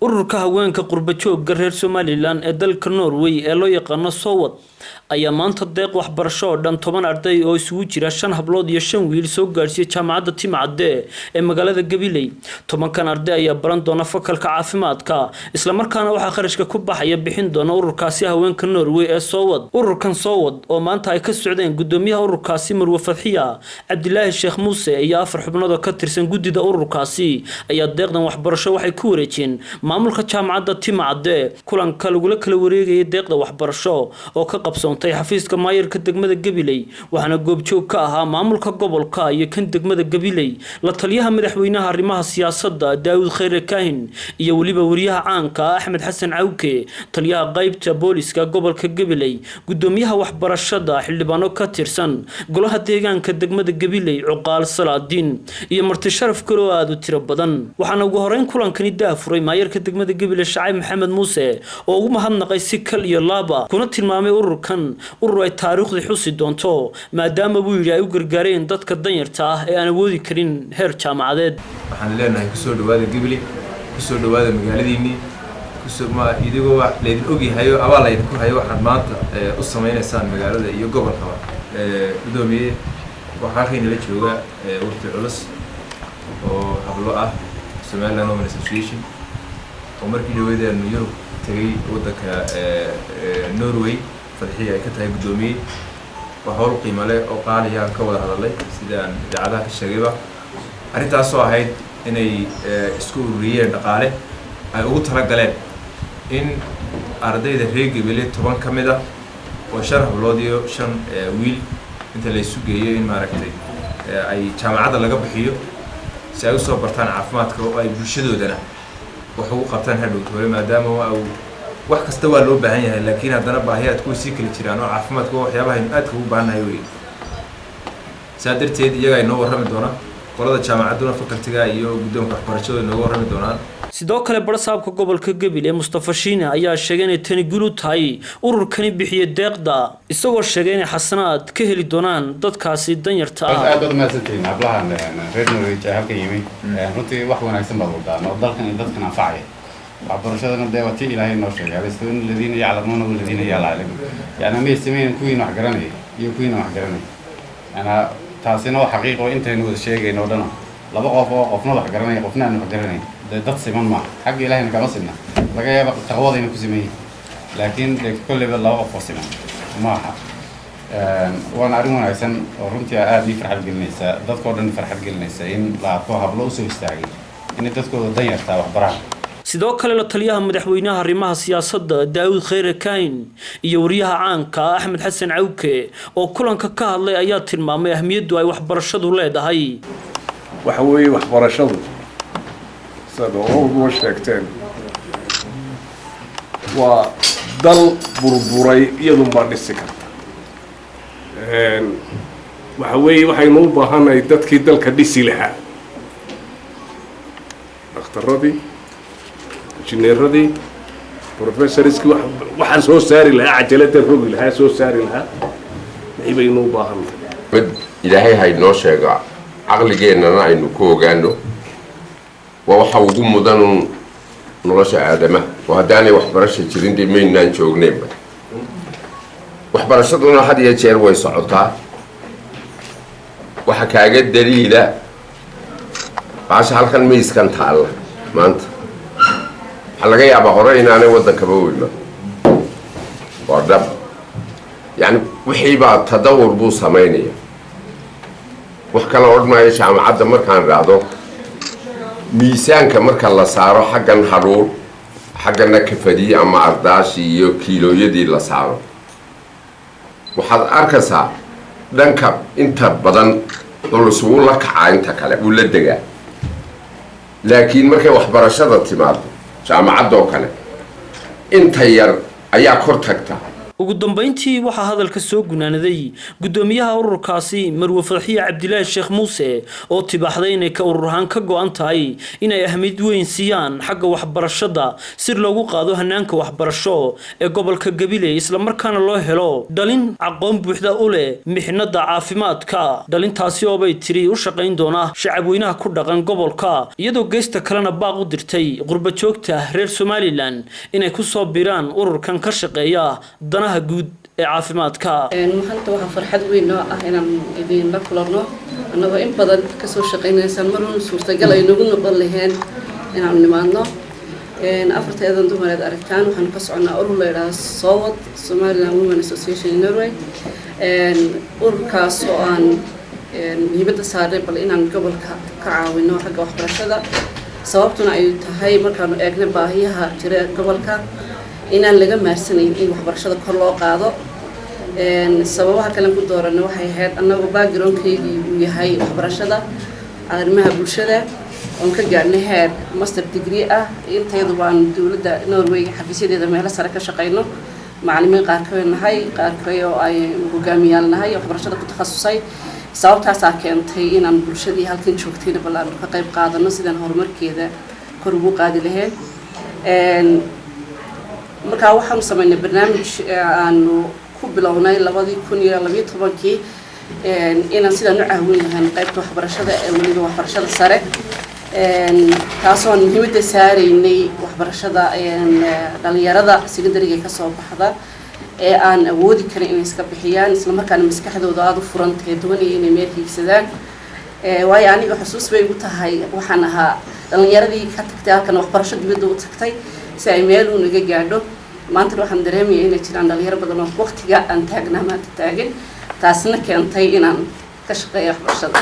ururka haweenka qurba-joogga reer Somaliland ee dalka Norway ee loo yaqaan Sowad ayaa maanta deeq waxbarasho oo dhan 10 arday oo isugu jira 5 hablood iyo 5 wiil soo gaarsiiyay jaamacadda Timcadde ee magaalada Gabiley. 10kan arday ayaa baran doona fakalka caafimaadka isla markaana waxa kharashka ku baxaya bixin doona ururkaasi haweenka Norway ee Sowad. Ururkan Sowad oo maanta ay ka socdeen gudoomiyaha ururkaasi Marwa Fadhiya Cabdilaahi Sheekh Muuse iyo 4 xubnood oo ka tirsan gudida ururkaasi ayaa deeqdan waxbarasho waxay ku wareejeen maamulka jaamacadda Timcadde. kulanka lagu kala wareegay deeqda waxbarasho oo ka qabsoontay xafiiska maayirka degmada Gabiley waxaana goobjoog ka ahaa maamulka gobolka iyo kan degmada Gabiley la taliyaha madaxweynaha arrimaha siyaasadda Daawud Khayre Kaahin iyo waliba wariyaha caanka Axmed Xasan Cawke taliyaha qaybta booliska gobolka Gabiley gudoomiyaha waxbarashada xildhibaano ka tirsan golaha deegaanka degmada Gabiley Cuqaal Salaadiin iyo marti sharaf kale oo aad u tiro badan. waxaana ugu horeyn kulankani daafuray maayirka degmada Gabiley Shacayb Maxamed Muuse oo ugu mahadnaqay si kal iyo laaba kuna tilmaamay ururkan urur ay taariikhdu xusi doonto maadaama uu yiri ay u gargaareen dadka danyarta ah ee aan awoodi karin heer jaamacadeed. waxaan leenahay ku soo dhawaada Gabiley ku soo dhawaada magaaladiinii ku soo ma idigo wax leedin ogyahay abaal ay ku hayo waxaan maanta u sameeynaysan magaalada iyo gobolka gudoomiye waxa halkan la jooga ururka culus oo hablo ah Somaliland Women Association oo markii dhaweydeen Yurub tagay wadanka Norway fadhiya ay ka tahay gudoomiye waxa uu qiimo leh oo qaaliya ka wada hadalay sidaan idaacadaha ka sheegayba arintaas oo ahayd inay isku ururiyeen dhaqaale ay ugu tala galeen in ardayda reer Gabiley 10 kamid ah oo 5 hablood iyo 5 wiil inta la isu geeyo in maaragtay ay jaamacadda laga bixiyo si ay u soo bartaan caafimaadka oo ay bulshadoodana wax ugu qabtaan hadhow maadaama wax kasta waa loo baahan yahay laakiin haddana baahiyaad ku sii kala jiraan oo caafimaadku waxyaabaha aad ugu baahanay weey saadirteed iyaga ay noo warrami doonaan qolada jaamacaduna fakultiga iyo guddoonka waxbarashada noo warrami doonaan. sidoo kale barsaabka gobolka Gabiley Mustafa Shiine ayaa sheegay in tani guul tahay ururkani bixiye deeqda isagoo sheegay in xasanaad ka heli doonaan dadkaasi danyarta ah. aad baad maasantiin hablahan reer Norway halka yimi runtii wax wanaagsan baad wadaan oo dalkan dadkan anfacay waxbarashadana deewati ilaahay noo sheegay in ladina yaclamuuna walladina yaclamuun yani ma ismeen kuwiin wax garanay iyo kuwiin wax garanay ana taasina waa xaqiiqo intaynu wada sheegayno dhan laba qof oo qofna wax garanay qofna aan wax garanay dad siman ma xaq ilaahayna kama sinna laga yaabo taqwadayna ku sameeyay laakiin kulliba laba qof siman ma aha waan arrin wanaagsan oo runtii aad ii farxad gelinaysa dadkoo dhan farxad gelinaysa in la arko hablo u soo istaagay in dadkooda danyarta wax baraan. sidoo kale la taliyaha madaxweynaha arrimaha siyaasadda Daawud Khayre Kaahin iyo wariyaha caanka Axmed Xasan Cawke oo kulanka ka hadlay ayaa tilmaamay ahmiyaddu ay waxbarashadu leedahay. waxa weeye waxbarashadu sidoo ugu sheegteen waa dal burburay iyadoo baa dhisi karta waxa weeye waxaynu u baahanahay dadkii dalka dhisi lahaa dhakhtaradii injineeradii professorskii waxaan soo saari lahaa cajalada rogi lahaa soo saari lahaa maxay baynu u baahannahay ilaahay hay noo sheega aqligeennana aynu ku ogaano waa waxa ugu mudan nolosha aadamaha oo haddaanay waxbarasho jirin dee maynaan joogneenba waxbarashaduna had iyo jeer way socotaa waxa kaaga daliila baasha halkan miiskan taalla maanta waxaa laga yaabaa hore inaanay waddankaba weyma waa dhab yani wixii baa tadawur buu samaynaya wax kala odhanaya jaamacadda markaan raacdo miisaanka marka la saaro xaggan hadhuur xaggana kafadii ama ardaashi iyo kiilooyadii la saaro waxaad arkaysaa dhanka inta badan culus wuu la kacaa inta kale wuu la degaa laakiin markay waxbarashada timaado jaamacadoo kale inta yar ayaa kor tagta ugu dambeyntii waxaa hadalka soo gunaanaday gudoomiyaha ururkaasi Marwo Farxiye Cabdilaahi Sheekh Muuse oo tibaaxday inay ka urur ahaan ka go'an tahay inay ahmid weyn siiyaan xagga waxbarashada si loogu qaado hanaanka waxbarasho ee gobolka Gabiley isla markaana loo helo dhalin aqoon buuxda u leh mixnada caafimaadka dhalintaasi oo bay tiri u shaqayn doona shacabweynaha ku dhaqan gobolka iyadoo geesta kalena baaq u dirtay qurba joogta reer Somaliland inay ku soo biraan ururkan ka shaqeeya danaha guud ee caafimaadka maanta waxa farxad weyn oo ah inaan idin la kulano anagoo in badan ka soo shaqeynaysan marun suurtagal ay nagu noqon lahayn inaan nimaadno afarteedan dumareed aragtaan waxaan ka soconaa urur la yiraahdo SOWOT Somaliland Women Association in Norway ururkaas oo aan muhiimada saaray bal inaan gobolka ka caawino xagga waxbarashada sababtuna ay tahay markaan eegno baahiyaha jira gobolka inaan laga maarsanayn in waxbarashada kor loo qaado sababaha kale ku dooranay waxay ahayd annagu background-keygii uu yahay waxbarashada arrimaha bulshada oo ka gaarnay heer master degree ah intayadu baan dawladda Norway xafiisyadeeda meel sare ka shaqeyno macallimiin qaarkood oo ay hogaamiyaan nahay waxbarashada ku takhasusay sababtaas keentay inaan bulshadii halkan joogtayna ballaan ka qayb qaadano sidaan horumarkeeda kor ugu qaadi lahayn marka waxaan sameynay barnaamij aanu ku bilownay 2012 inaan sidaan u caawin lahayn qaybta waxbarashada ee waliba waxbarashada sare taasoo muhiimada saareynay waxbarashada dhalinyarada secondary ka soo baxda ee aan awoodi karin inay iska bixiyaan isla markaana maskaxdooda aad u furantay doonay inay meel hiigsadaan waayo aniga xusuus bay ugu tahay waxaan ahaa dhalinyaradii ka tagtay halkan waxbarasho dibadda u tagtay si ay meel u naga gaadho maanta waxaan dareemayaa inay jiraan dhalinyaro badan oo waqtiga aan taagnaa maanta taagan taasna keentay inaan ka shaqeeyo waxbarashada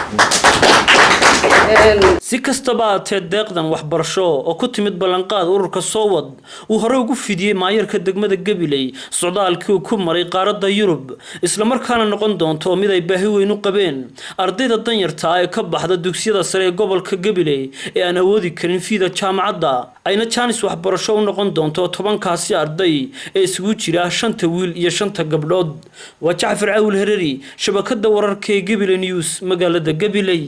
si kastaba deeqdan waxbarasho oo ku timid ballanqaad ururka SOWOT uu hore ugu fidiyay maayarka degmada Gabiley socdaalkii uu ku maray qaaradda Yurub isla markaana noqon doonto mid ay baahi weyn u qabeen ardayda danyarta ee ka baxda dugsiyada sare ee gobolka Gabiley ee aan awoodi karin fiida jaamacadda ayna chance waxbarasho u noqon doonto 10kaasi arday ee isugu jira 5 wiil iyo 5 gabdhood waa Jaafar Awil Hereri shabakada wararka ee Gabiley News magaalada Gabiley